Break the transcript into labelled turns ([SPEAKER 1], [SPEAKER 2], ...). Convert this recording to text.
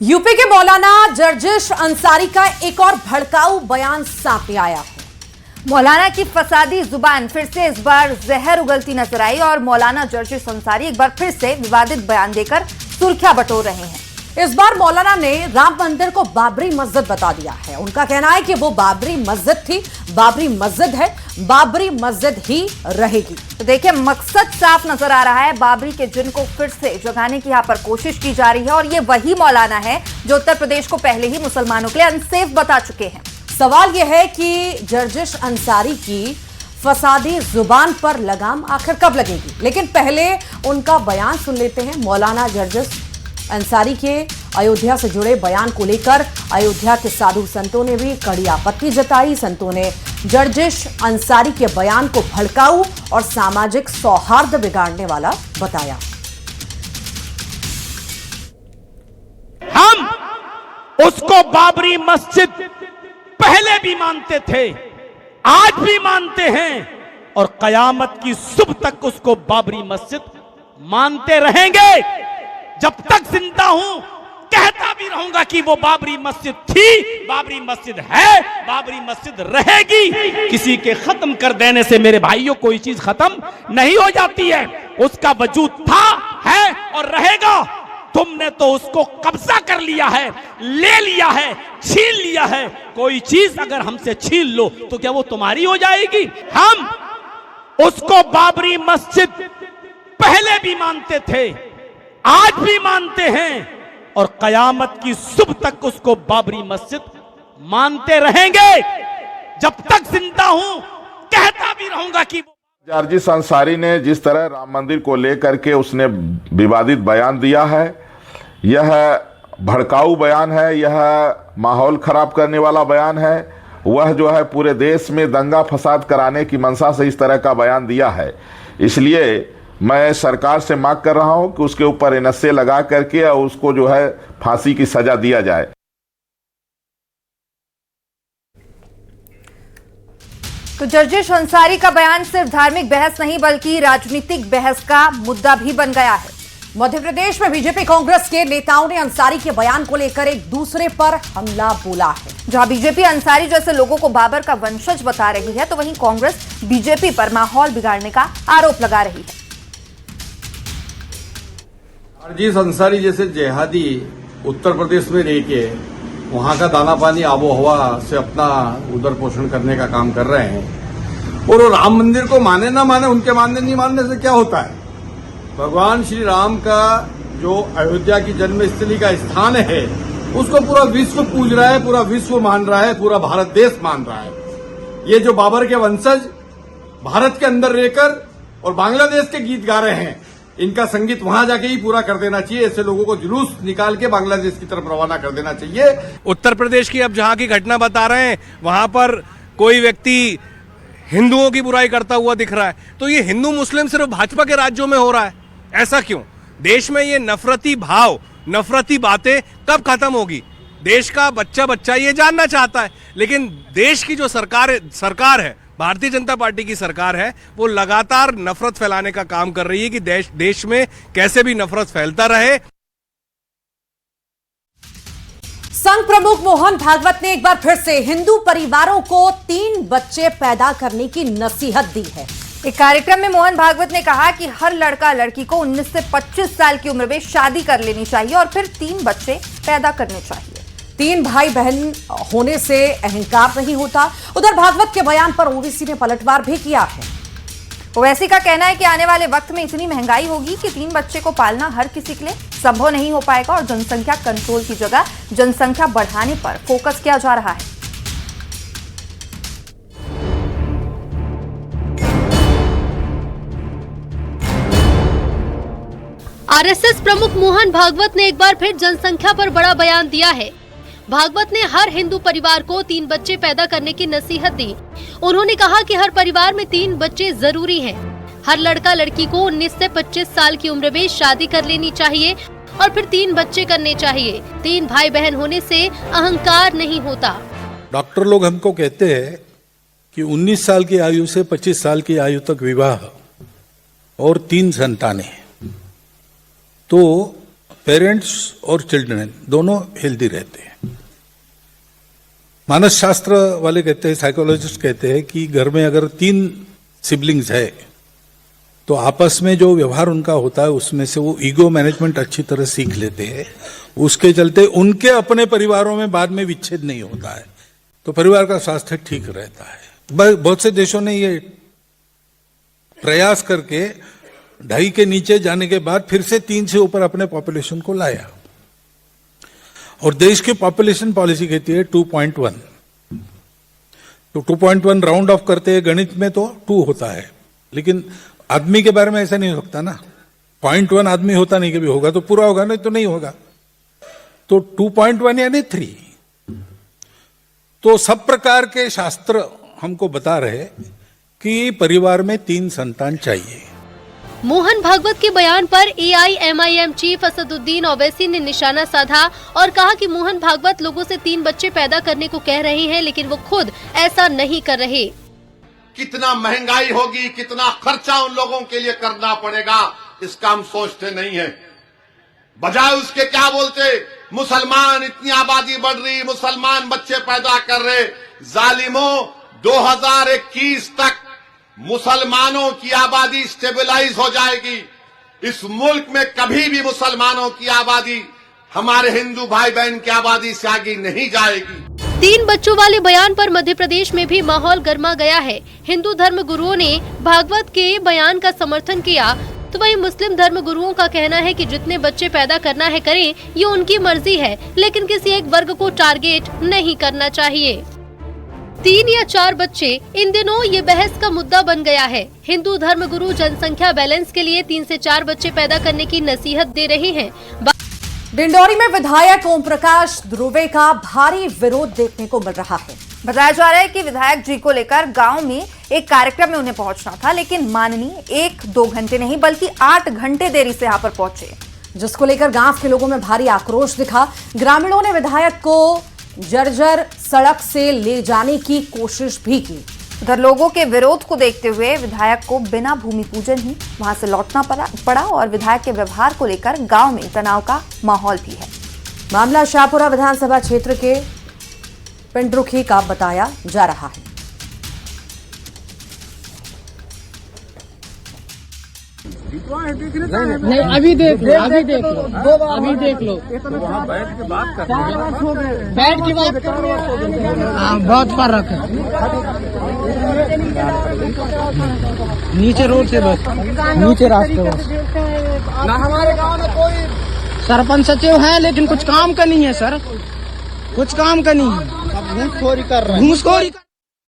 [SPEAKER 1] UP के मौलाना जर्जिश अंसारी का एक और भड़काऊ बयान सामने आया है।
[SPEAKER 2] मौलाना की फसादी जुबान फिर से इस बार जहर उगलती नजर आई और मौलाना जर्जिश अंसारी एक बार फिर से विवादित बयान देकर सुर्खियां बटोर रहे हैं।
[SPEAKER 1] इस बार मौलाना ने राम मंदिर को बाबरी मस्जिद बता दिया है। उनका कहना है कि वो बाबरी मस्जिद थी, बाबरी मस्जिद है, बाबरी मस्जिद ही रहेगी।
[SPEAKER 2] तो देखिए, मकसद साफ नजर आ रहा है। बाबरी के जिन को फिर से जगाने की यहाँ पर कोशिश की जा रही है और ये वही मौलाना है जो उत्तर प्रदेश को पहले ही मुसलमानों के लिए अनसेफ बता चुके हैं।
[SPEAKER 1] सवाल यह है कि जर्जिश अंसारी की फसादी जुबान पर लगाम आखिर कब लगेगी। लेकिन पहले उनका बयान सुन लेते हैं। मौलाना जर्जिश अंसारी के अयोध्या से जुड़े बयान को लेकर अयोध्या के साधु संतों ने भी कड़ी आपत्ति जताई। संतों ने जर्जिश अंसारी के बयान को भड़काऊ और सामाजिक सौहार्द बिगाड़ने वाला बताया।
[SPEAKER 3] हम उसको बाबरी मस्जिद पहले भी मानते थे, आज भी मानते हैं और कयामत की सुबह तक उसको बाबरी मस्जिद मानते रहेंगे। जब तक जिंदा हूं कहता भी रहूंगा कि वो बाबरी मस्जिद थी, बाबरी मस्जिद है, बाबरी मस्जिद रहेगी। किसी के खत्म कर देने से मेरे भाइयों कोई चीज खत्म नहीं हो जाती है। उसका वजूद था, है और रहेगा। तुमने तो उसको कब्जा कर लिया है, ले लिया है, छीन लिया है। कोई चीज अगर हमसे छीन लो तो क्या वो तुम्हारी हो जाएगी? हम उसको बाबरी मस्जिद पहले भी मानते थे, आज भी मानते हैं और कयामत की सुबह तक उसको बाबरी मस्जिद मानते रहेंगे। जब तक जिंदा हूं कहता भी रहूंगा कि
[SPEAKER 4] जर्जिश अंसारी ने जिस तरह राम मंदिर को लेकर के उसने विवादित बयान दिया है, यह भड़काऊ बयान है, यह माहौल खराब करने वाला बयान है। वह जो है पूरे देश में दंगा फसाद कराने की मंशा से इस तरह का बयान दिया है। इसलिए मैं सरकार से मांग कर रहा हूं कि उसके ऊपर एनएसए लगा करके उसको जो है फांसी की सजा दिया जाए।
[SPEAKER 2] तो जर्जिश अंसारी का बयान सिर्फ धार्मिक बहस नहीं बल्कि राजनीतिक बहस का मुद्दा भी बन गया है।
[SPEAKER 1] मध्य प्रदेश में बीजेपी कांग्रेस के नेताओं ने अंसारी के बयान को लेकर एक दूसरे पर हमला बोला है।
[SPEAKER 2] जहां बीजेपी अंसारी जैसे लोगों को बाबर का वंशज बता रही है, तो वहीं कांग्रेस बीजेपी पर माहौल बिगाड़ने का आरोप लगा रही है।
[SPEAKER 5] जर्जिश अंसारी जैसे जिहादी उत्तर प्रदेश में रह के वहां का दाना पानी आबो हवा से अपना उधर पोषण करने का काम कर रहे हैं। और वो राम मंदिर को माने ना माने, उनके मानने नहीं मानने से क्या होता है। भगवान श्री राम का जो अयोध्या की जन्मस्थली का स्थान है, उसको पूरा विश्व पूज रहा है, पूरा विश्व मान रहा है, पूरा भारत देश मान रहा है। ये जो बाबर के वंशज भारत के अंदर रहकर और बांग्लादेश के गीत गा रहे हैं, इनका संगीत वहां जाके ही पूरा कर देना चाहिए। ऐसे लोगों को जुलूस निकाल के बांग्लादेश की तरफ रवाना कर देना चाहिए।
[SPEAKER 6] उत्तर प्रदेश की अब जहां की घटना बता रहे हैं, वहां पर कोई व्यक्ति हिंदुओं की बुराई करता हुआ दिख रहा है। तो ये हिंदू मुस्लिम सिर्फ भाजपा के राज्यों में हो रहा है, ऐसा क्यों? देश में ये नफरती भाव, नफरती बातें कब खत्म होगी? देश का बच्चा बच्चा ये जानना चाहता है। लेकिन देश की जो सरकार है, भारतीय जनता पार्टी की सरकार है, वो लगातार नफरत फैलाने का काम कर रही है कि देश में कैसे भी नफरत फैलता रहे।
[SPEAKER 1] संघ प्रमुख मोहन भागवत ने एक बार फिर से हिंदू परिवारों को 3 बच्चे पैदा करने की नसीहत दी है।
[SPEAKER 2] एक कार्यक्रम में मोहन भागवत ने कहा कि हर लड़का लड़की को 19 से 25 साल की उम्र में शादी कर लेनी चाहिए और फिर 3 बच्चे पैदा करने चाहिए।
[SPEAKER 1] 3 भाई बहन होने से अहंकार नहीं होता। उधर भागवत के बयान पर ओवैसी ने पलटवार भी किया है।
[SPEAKER 2] ओवैसी का कहना है कि आने वाले वक्त में इतनी महंगाई होगी कि 3 बच्चे को पालना हर किसी के लिए संभव नहीं हो पाएगा और जनसंख्या कंट्रोल की जगह जनसंख्या बढ़ाने पर फोकस किया जा रहा है।
[SPEAKER 7] आरएसएस प्रमुख मोहन भागवत ने एक बार फिर जनसंख्या पर बड़ा बयान दिया है। भागवत ने हर हिंदू परिवार को 3 बच्चे पैदा करने की नसीहत दी। उन्होंने कहा कि हर परिवार में 3 बच्चे जरूरी हैं। हर लड़का लड़की को 19 से 25 साल की उम्र में शादी कर लेनी चाहिए और फिर 3 बच्चे करने चाहिए। 3 भाई बहन होने से अहंकार नहीं होता।
[SPEAKER 8] डॉक्टर लोग हमको कहते हैं कि 19 साल की आयु से 25 साल की आयु तक विवाह और 3 संतानें, तो पेरेंट्स और चिल्ड्रन दोनों हेल्दी रहते हैं। मानस शास्त्र वाले कहते हैं, साइकोलॉजिस्ट कहते हैं कि घर में अगर 3 सिबलिंग्स है तो आपस में जो व्यवहार उनका होता है उसमें से वो ईगो मैनेजमेंट अच्छी तरह सीख लेते हैं। उसके चलते उनके अपने परिवारों में बाद में विच्छेद नहीं होता है, तो परिवार का स्वास्थ्य ठीक रहता है। बहुत से देशों ने ये प्रयास करके 2.5 के नीचे जाने के बाद फिर से 3 से ऊपर अपने पॉपुलेशन को लाया, और देश की पॉपुलेशन पॉलिसी कहती है 2.1, तो 2.1 राउंड ऑफ करते हैं। गणित में तो 2 होता है, लेकिन आदमी के बारे में ऐसा नहीं हो सकता ना। 0.1 आदमी होता नहीं, कभी होगा तो पूरा होगा, नहीं तो नहीं होगा। तो 2.1 यानी 3। तो सब प्रकार के शास्त्र हमको बता रहे कि परिवार में 3 संतान चाहिए।
[SPEAKER 7] मोहन भागवत के बयान पर AIMIM चीफ असदुद्दीन ओवैसी ने निशाना साधा और कहा कि मोहन भागवत लोगों से 3 बच्चे पैदा करने को कह रहे हैं, लेकिन वो खुद ऐसा नहीं कर रहे।
[SPEAKER 9] कितना महंगाई होगी, कितना खर्चा उन लोगों के लिए करना पड़ेगा, इसका हम सोचते नहीं है। बजाय उसके क्या बोलते, मुसलमान इतनी आबादी बढ़ रही, मुसलमान बच्चे पैदा कर रहे। जालिमों, 2021 तक मुसलमानों की आबादी स्टेबलाइज हो जाएगी। इस मुल्क में कभी भी मुसलमानों की आबादी हमारे हिंदू भाई बहन की आबादी से आगे नहीं जाएगी।
[SPEAKER 7] 3 बच्चों वाले बयान पर मध्य प्रदेश में भी माहौल गर्मा गया है। हिंदू धर्म गुरुओं ने भागवत के बयान का समर्थन किया, तो वहीं मुस्लिम धर्म गुरुओं का कहना है कि जितने बच्चे पैदा करना है करें, ये उनकी मर्जी है, लेकिन किसी एक वर्ग को टारगेट नहीं करना चाहिए। 3 या 4 बच्चे, इन दिनों ये बहस का मुद्दा बन गया है। हिंदू धर्म गुरु जनसंख्या बैलेंस के लिए 3 से 4 बच्चे पैदा करने की नसीहत दे रहे हैं।
[SPEAKER 1] डिंडौरी में विधायक ओम प्रकाश ध्रुवे का भारी विरोध देखने को मिल रहा है।
[SPEAKER 2] बताया जा रहा है कि विधायक जी को लेकर गांव में एक कार्यक्रम में उन्हें पहुंचना था, लेकिन माननीय 1-2 घंटे नहीं बल्कि 8 घंटे देरी से यहाँ पर पहुंचे,
[SPEAKER 1] जिसको लेकर गांव के लोगों में भारी आक्रोश दिखा। ग्रामीणों ने विधायक को जर्जर सड़क से ले जाने की कोशिश भी की।
[SPEAKER 2] उधर लोगों के विरोध को देखते हुए विधायक को बिना भूमि पूजन ही वहां से लौटना पड़ा और विधायक के व्यवहार को लेकर गांव में तनाव का माहौल भी है।
[SPEAKER 1] मामला शाहपुरा विधानसभा क्षेत्र के पिंडरुखी का बताया जा रहा है।
[SPEAKER 10] नहीं, अभी देख लो, अभी देख लो, अभी देख लो। वहाँ बैठ के बात कर रहे हैं। हाँ, बहुत फर्क है। नीचे रोड से बस, नीचे रास्ते बस। ना हमारे गांव में कोई सरपंच सचिव है, लेकिन कुछ काम का नहीं है सर, कुछ काम का नहीं है। घूसखोरी कर रहे हैं, घूसखोरी।